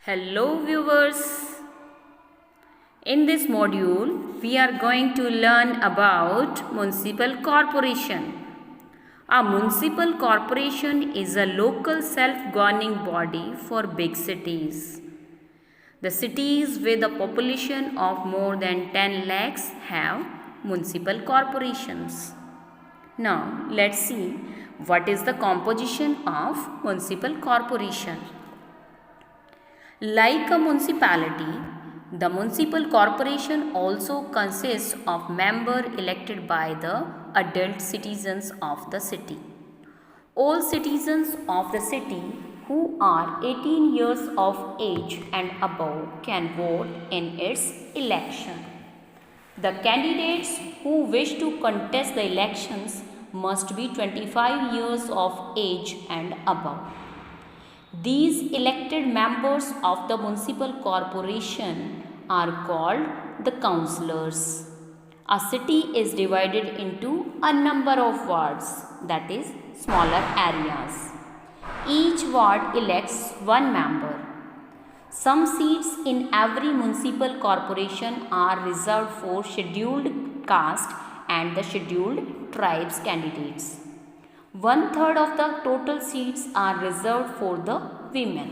Hello viewers. In this module, we are going to learn about municipal corporation. A municipal corporation is a local self-governing body for big cities. The cities with a population of more than 10 lakhs have municipal corporations. Now, let's see what is the composition of municipal corporation. Like a municipality, the municipal corporation also consists of members elected by the adult citizens of the city. All citizens of the city who are 18 years of age and above can vote in its election. The candidates who wish to contest the elections must be 25 years of age and above. These elected members of the municipal corporation are called the councillors. A city is divided into a number of wards, that is, smaller areas. Each ward elects one member. Some seats in every municipal corporation are reserved for scheduled caste and the scheduled tribes candidates. 1/3 of the total seats are reserved for the women.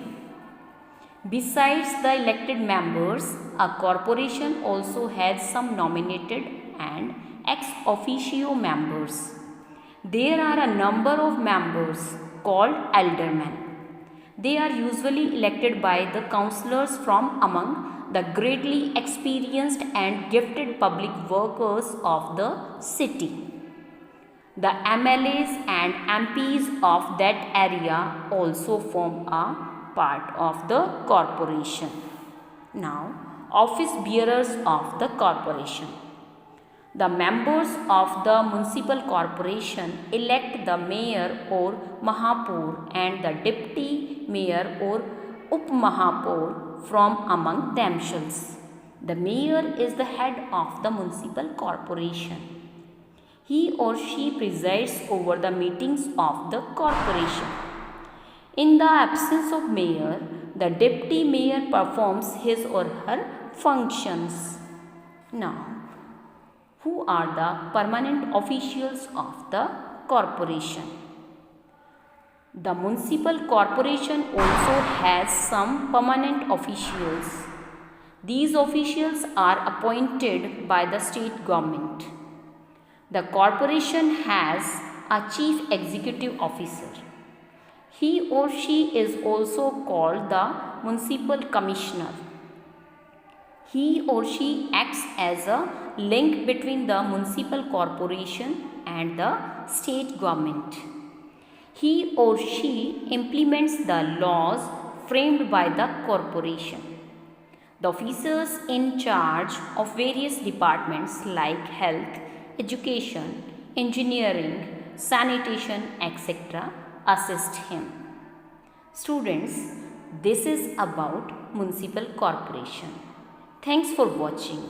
Besides the elected members, a corporation also has some nominated and ex officio members. There are a number of members called aldermen. They are usually elected by the councillors from among the greatly experienced and gifted public workers of the city. The MLAs and MPs of that area also form a part of the corporation. Now, office bearers of the corporation. The members of the municipal corporation elect the mayor or Mahapur and the deputy mayor or Up-Mahapur from among themselves. The mayor is the head of the municipal corporation. He or she presides over the meetings of the corporation. In the absence of mayor, the deputy mayor performs his or her functions. Now, who are the permanent officials of the corporation? The municipal corporation also has some permanent officials. These officials are appointed by the state government. The corporation has a chief executive officer. He or she is also called the municipal commissioner. He or she acts as a link between the municipal corporation and the state government. He or she implements the laws framed by the corporation. The officers in charge of various departments like health, education, engineering, sanitation, etc. assist him. Students, this is about municipal corporation. Thanks for watching.